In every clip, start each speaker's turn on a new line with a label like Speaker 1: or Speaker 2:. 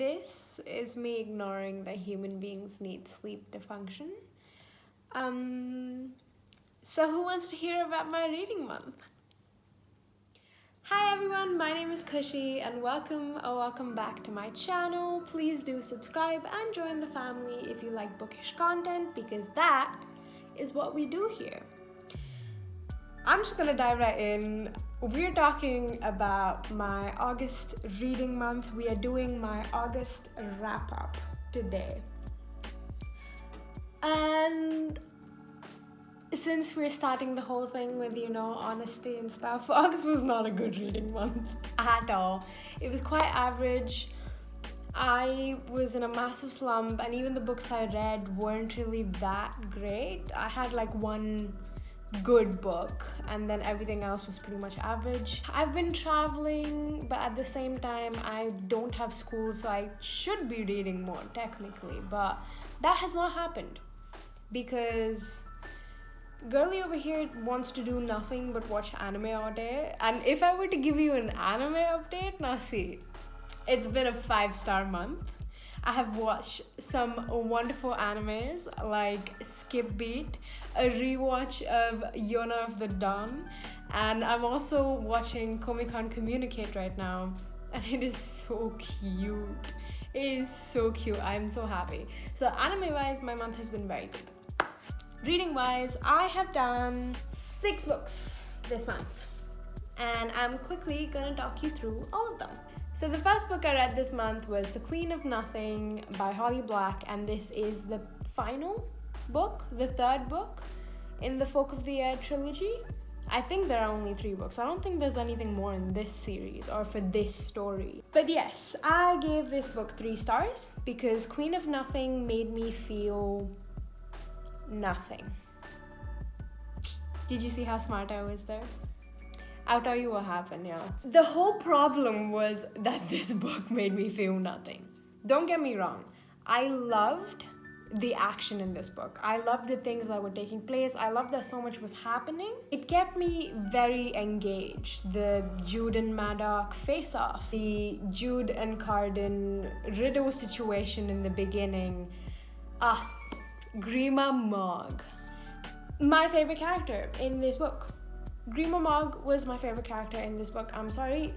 Speaker 1: this is me ignoring that human beings need sleep to function. So who wants to hear about my reading month? Hi everyone, my name is Khushi and welcome back to my channel. Please do subscribe and join the family if you like bookish content, because that is what we do here. I'm just gonna dive right in. We're talking about my August reading month. We are doing my August wrap up today. And since we're starting the whole thing with, honesty and stuff, August was not a good reading month at all. It was quite average. I was in a massive slump, and even the books I read weren't really that great. I had like one good book, and then everything else was pretty much average. I've been traveling, but at the same time, I don't have school, so I should be reading more technically, but that has not happened because girly over here wants to do nothing but watch anime all day. And if I were to give you an anime update, now see, it's been a 5-star month. I have watched some wonderful animes like Skip Beat, a rewatch of Yona of the Dawn, and I'm also watching Komi-Con Communicate right now, and it is so cute. It is so cute. I'm so happy. So anime-wise, my month has been very good. Reading-wise, I have done 6 books this month, and I'm quickly gonna talk you through all of them. So the first book I read this month was The Queen of Nothing by Holly Black, and this is the final book, the 3rd book in the Folk of the Air trilogy. I think there are only 3 books. I don't think there's anything more in this series or for this story. But yes, I gave this book 3 stars because Queen of Nothing made me feel nothing. Did you see how smart I was there? I'll tell you what happened, yeah. The whole problem was that this book made me feel nothing. Don't get me wrong. I loved the action in this book. I loved the things that were taking place. I loved that so much was happening. It kept me very engaged. The Jude and Maddox face-off, the Jude and Carden riddle situation in the beginning. Grima Mogg. My favorite character in this book. Grima Mogg was my favorite character in this book. I'm sorry,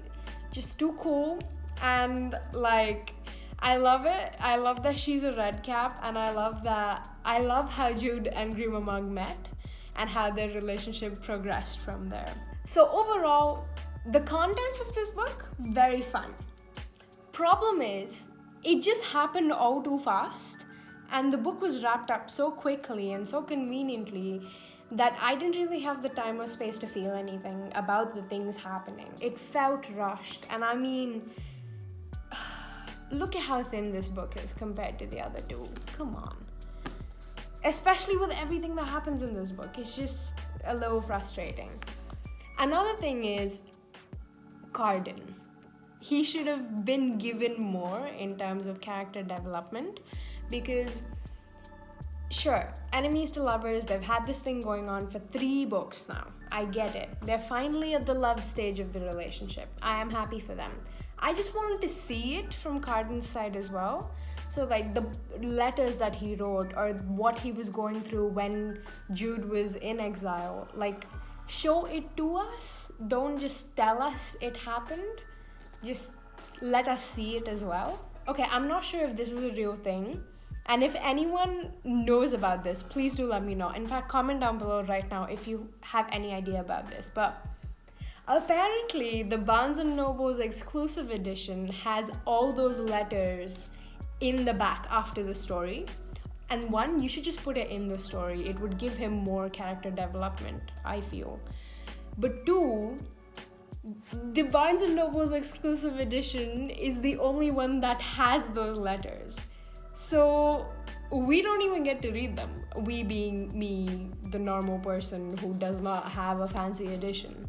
Speaker 1: just too cool, and I love it. I love that she's a red cap, and I love how Jude and Grima Mogg met and how their relationship progressed from there. So overall, the contents of this book, very fun. Problem is, it just happened all too fast, and the book was wrapped up so quickly and so conveniently that I didn't really have the time or space to feel anything about the things happening. It felt rushed, and I mean, look at how thin this book is compared to the other 2. Come on. Especially with everything that happens in this book. It's just a little frustrating. Another thing is Carden. He should have been given more in terms of character development, because sure, enemies to lovers, they've had this thing going on for 3 books now. I get it. They're finally at the love stage of the relationship. I am happy for them. I just wanted to see it from Carden's side as well. So like the letters that he wrote, or what he was going through when Jude was in exile. Like, show it to us. Don't just tell us it happened. Just let us see it as well. Okay, I'm not sure if this is a real thing. And if anyone knows about this, please do let me know. In fact, comment down below right now if you have any idea about this. But apparently, the Barnes & Noble's exclusive edition has all those letters in the back after the story. And 1, you should just put it in the story. It would give him more character development, I feel. But 2, the Barnes & Noble's exclusive edition is the only one that has those letters. So we don't even get to read them. We being me, the normal person who does not have a fancy edition.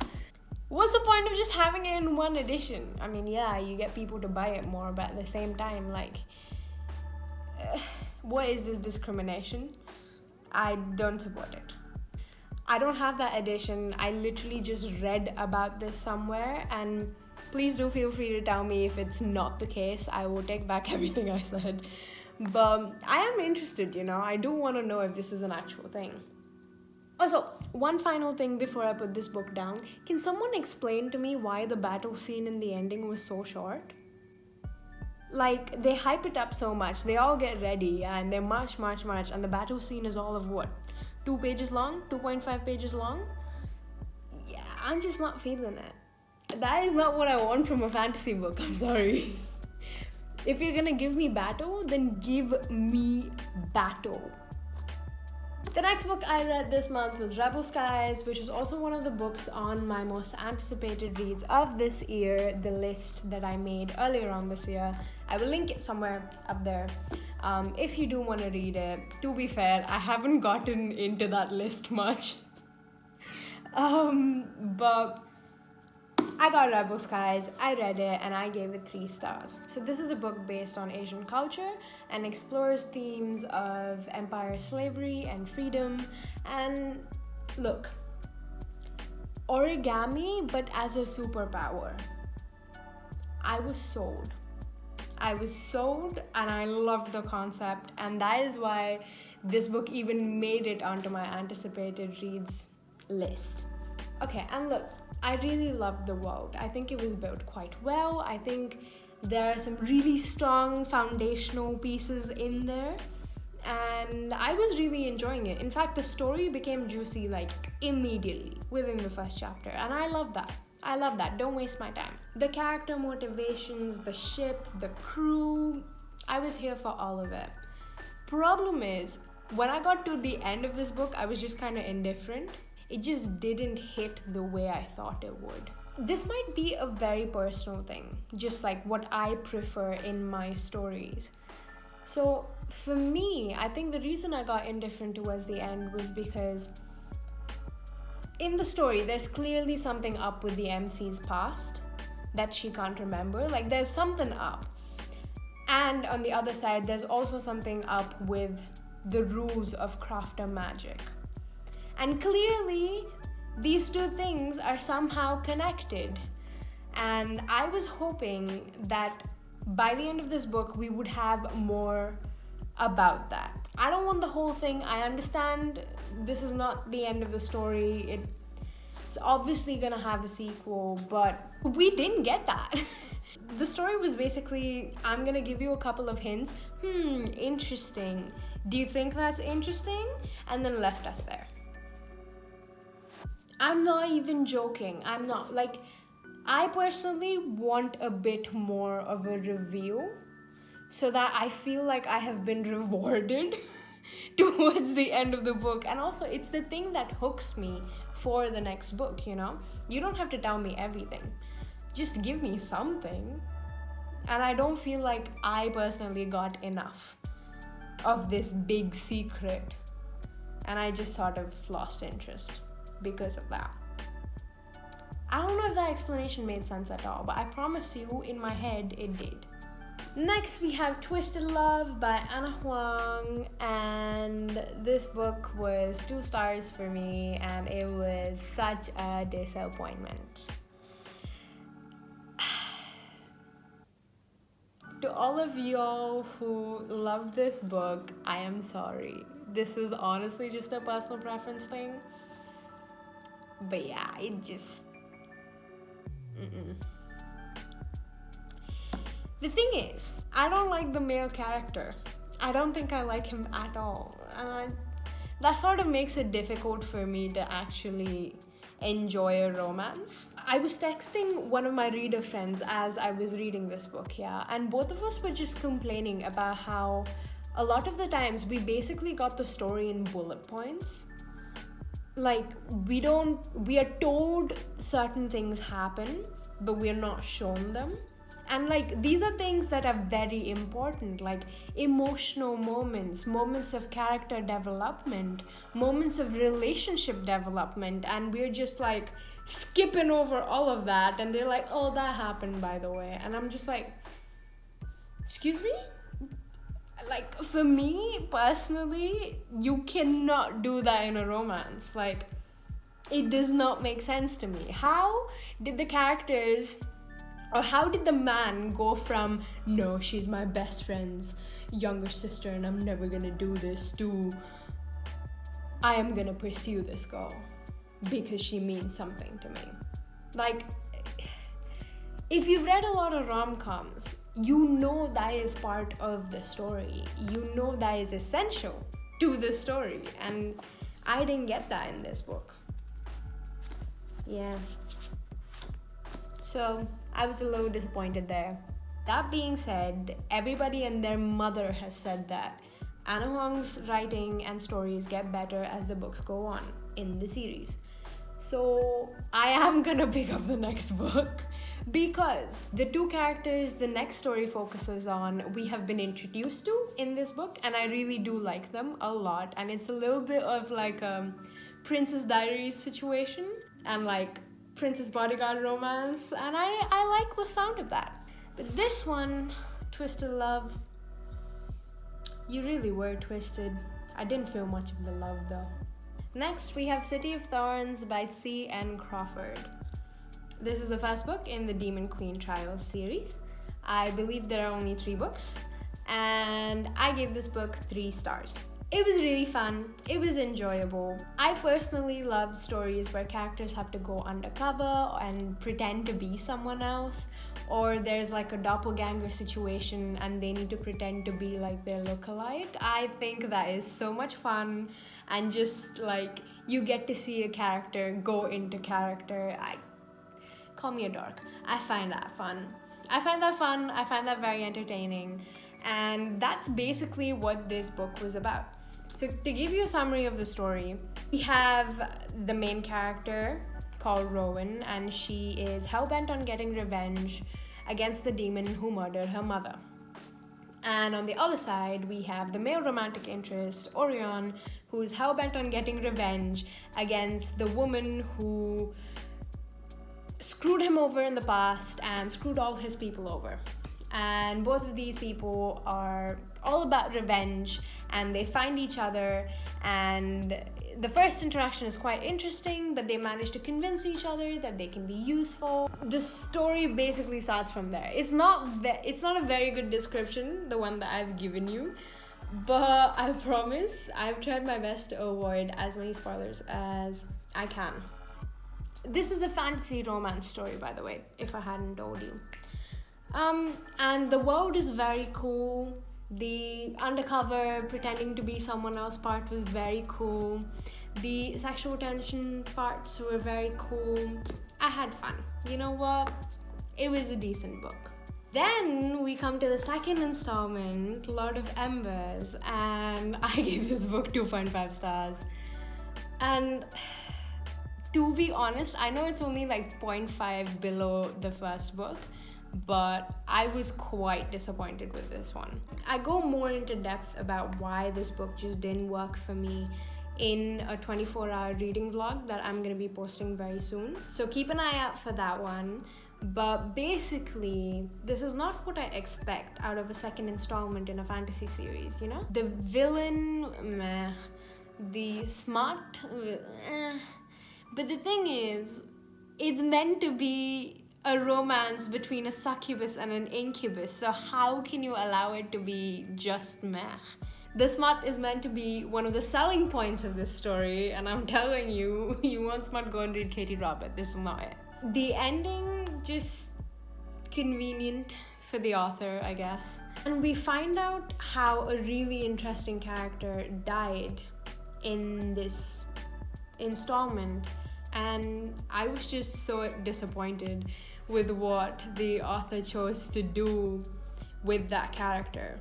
Speaker 1: What's the point of just having it in 1 edition? I mean, yeah, you get people to buy it more, but at the same time, what is this discrimination? I don't support it. I don't have that edition. I literally just read about this somewhere, and Please do feel free to tell me if it's not the case. I will take back everything I said. But I am interested, I do want to know if this is an actual thing. Also, one final thing before I put this book down. Can someone explain to me why the battle scene in the ending was so short? Like, they hype it up so much. They all get ready and they march. And the battle scene is all of what? 2 pages long? 2.5 pages long? Yeah, I'm just not feeling it. That is not what I want from a fantasy book. I'm sorry. If you're gonna give me battle, then give me battle. The next book I read this month was Rebel Skies, which is also one of the books on my most anticipated reads of this year, the list that I made earlier on this year. I will link it somewhere up there if you do want to read it. To be fair, I haven't gotten into that list much. But I got Rebel Skies, I read it, and I gave it 3 stars. So this is a book based on Asian culture and explores themes of empire slavery and freedom. And look, origami, but as a superpower. I was sold, and I loved the concept, and that is why this book even made it onto my anticipated reads list. Okay, and look, I really loved the world. I think it was built quite well. I think there are some really strong foundational pieces in there, and I was really enjoying it. In fact, the story became juicy like immediately within the first chapter, and I love that. Don't waste my time. The character motivations, the ship, the crew, I was here for all of it. Problem is, when I got to the end of this book, I was just kind of indifferent. It just didn't hit the way I thought it would. This might be a very personal thing, just like what I prefer in my stories. So for me, I think the reason I got indifferent towards the end was because in the story, there's clearly something up with the MC's past that she can't remember. Like, there's something up. And on the other side, there's also something up with the rules of crafter magic. And clearly, these 2 things are somehow connected. And I was hoping that by the end of this book, we would have more about that. I don't want the whole thing. I understand this is not the end of the story. It's obviously gonna have a sequel, but we didn't get that. The story was basically, I'm gonna give you a couple of hints. Interesting. Do you think that's interesting? And then left us there. I'm not even joking. I'm not. Like, I personally want a bit more of a reveal so that I feel like I have been rewarded towards the end of the book. And also, it's the thing that hooks me for the next book, You don't have to tell me everything. Just give me something. And I don't feel like I personally got enough of this big secret. And I just sort of lost interest because of that. I don't know if that explanation made sense at all, but I promise you, in my head, it did. Next, we have Twisted Love by Huang, and this book was 2 stars for me, and it was such a disappointment. To all of y'all who love this book, I am sorry. This is honestly just a personal preference thing. But yeah, it just... The thing is, I don't like the male character. I don't think I like him at all. That sort of makes it difficult for me to actually enjoy a romance. I was texting one of my reader friends as I was reading this book, and both of us were just complaining about how a lot of the times we basically got the story in bullet points. Like, we are told certain things happen, but we're not shown them. And like, these are things that are very important, like emotional moments of character development, moments of relationship development, and we're just like skipping over all of that, and they're like, oh, that happened, by the way. And I'm just like, excuse me? Like, for me personally, you cannot do that in a romance. Like, it does not make sense to me. How did the characters Or how did the man go from, no, she's my best friend's younger sister and I'm never gonna do this, to, I am gonna pursue this girl because she means something to me. Like, if you've read a lot of rom-coms, you know that is part of the story. You know that is essential to the story. And I didn't get that in this book. Yeah. So I was a little disappointed there. That being said, everybody and their mother has said that Anna Huang's writing and stories get better as the books go on in the series. So I am gonna pick up the next book because the two characters the next story focuses on, we have been introduced to in this book, and I really do like them a lot. And it's a little bit of like a Princess Diaries situation and like Princess Bodyguard romance, and I like the sound of that. But this one, Twisted Love, you really were twisted. I didn't feel much of the love though. Next, we have City of Thorns by C. N. Crawford. This is the first book in the Demon Queen Trials series. I believe there are only 3 books, and I gave this book 3 stars. It was really fun. It was enjoyable. I personally love stories where characters have to go undercover and pretend to be someone else, or there's like a doppelganger situation and they need to pretend to be like their lookalike. I think that is so much fun, and just like you get to see a character go into character. Call me a dork. I find that fun. I find that very entertaining. And that's basically what this book was about. So to give you a summary of the story, we have the main character called Rowan, and she is hell-bent on getting revenge against the demon who murdered her mother. And on the other side, we have the male romantic interest, Orion, who is hell-bent on getting revenge against the woman who screwed him over in the past and screwed all his people over. And both of these people are all about revenge, and they find each other, and the first interaction is quite interesting, but they manage to convince each other that they can be useful. The story basically starts from there. It's not a very good description, the one that I've given you, but I promise I've tried my best to avoid as many spoilers as I can. This is a fantasy romance story, by the way, if I hadn't told you. And the world is very cool. The undercover pretending to be someone else part was very cool. The sexual tension parts were very cool. I had fun. You know what? It was a decent book. Then we come to the second installment, Lot of Embers, and I gave this book 2.5 stars. And to be honest, I know it's only like 0.5 below the first book, but I was quite disappointed with this one. I go more into depth about why this book just didn't work for me in a 24-hour reading vlog that I'm going to be posting very soon. So keep an eye out for that one. But basically, this is not what I expect out of a second installment in a fantasy series, you know? The villain, meh. The smart, eh. But the thing is, it's meant to be a romance between a succubus and an incubus, so how can you allow it to be just meh? The smut is meant to be one of the selling points of this story, and I'm telling you, you want smut, go and read Katie Robert. This is not it. The ending, just convenient for the author, I guess. And we find out how a really interesting character died in this installment, and I was just so disappointed with what the author chose to do with that character.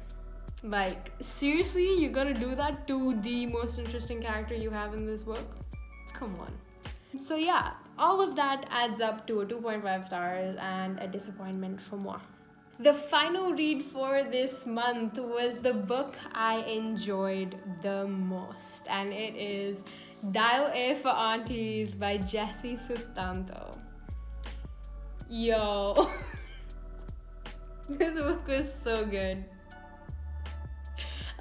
Speaker 1: Like, seriously, you're gonna do that to the most interesting character you have in this book? Come on. So yeah, all of that adds up to a 2.5 stars and a disappointment for more. The final read for this month was the book I enjoyed the most, and it is Dial A for Aunties by Jessie Sutanto. Yo, this book was so good.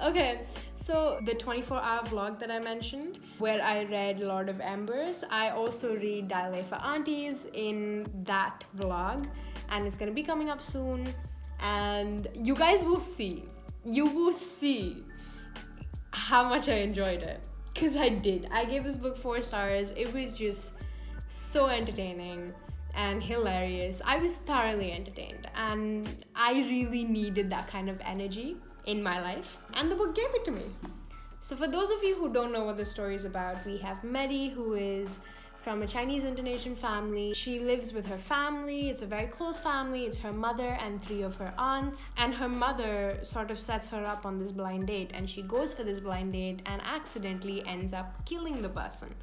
Speaker 1: Okay, so the 24-hour vlog that I mentioned, where I read Lord of Embers, I also read Dial A for Aunties in that vlog, and it's gonna be coming up soon, and you guys will see. You will see how much I enjoyed it. Because I did. I gave this book 4 stars. It was just so entertaining and hilarious. I was thoroughly entertained, and I really needed that kind of energy in my life, and the book gave it to me. So for those of you who don't know what the story is about, we have Medi, who is from a Chinese Indonesian family. She lives with her family. It's a very close family. It's her mother and 3 of her aunts. And her mother sort of sets her up on this blind date, and she goes for this blind date and accidentally ends up killing the person.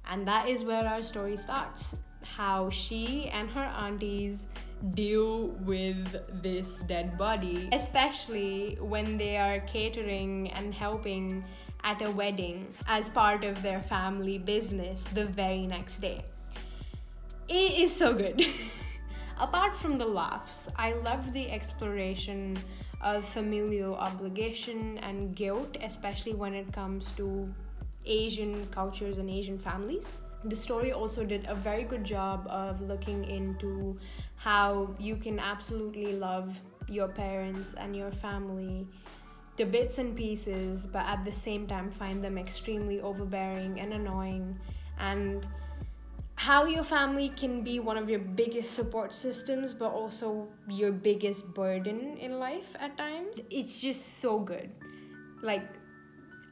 Speaker 1: And that is where our story starts. How she and her aunties deal with this dead body, especially when they are catering and helping at a wedding as part of their family business the very next day. It is so good. Apart from the laughs, I love the exploration of familial obligation and guilt, especially when it comes to Asian cultures and Asian families. The story also did a very good job of looking into how you can absolutely love your parents and your family to bits and pieces, but at the same time find them extremely overbearing and annoying, and how your family can be one of your biggest support systems but also your biggest burden in life at times. It's just so good. Like,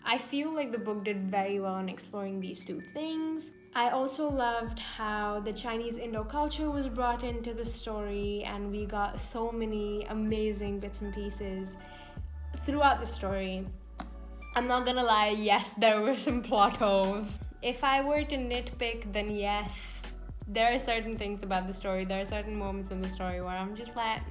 Speaker 1: I feel like the book did very well in exploring these 2 things. I also loved how the Chinese Indo culture was brought into the story, and we got so many amazing bits and pieces throughout the story. I'm not gonna lie, yes, there were some plot holes. If I were to nitpick, then yes, there are certain things about the story, there are certain moments in the story where I'm just like,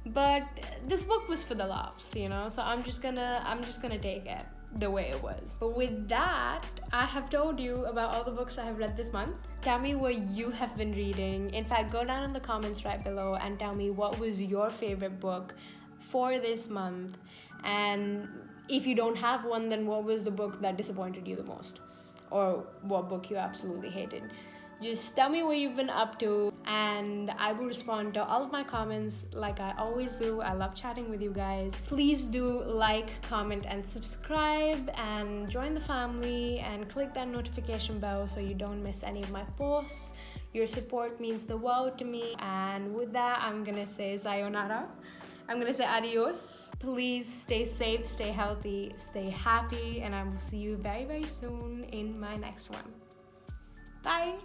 Speaker 1: but this book was for the laughs, you know, so I'm just gonna take it the way it was. But with that, I have told you about all the books I have read this month. Tell me what you have been reading. In fact, go down in the comments right below and tell me what was your favorite book for this month, and if you don't have one, then what was the book that disappointed you the most, or what book you absolutely hated. Just tell me what you've been up to, and I will respond to all of my comments like I always do. I love chatting with you guys. Please do like, comment, and subscribe, and join the family, and click that notification bell so you don't miss any of my posts. Your support means the world to me. And with that, I'm gonna say sayonara. I'm gonna say adios. Please stay safe, stay healthy, stay happy, and I will see you very, very soon in my next one. Bye.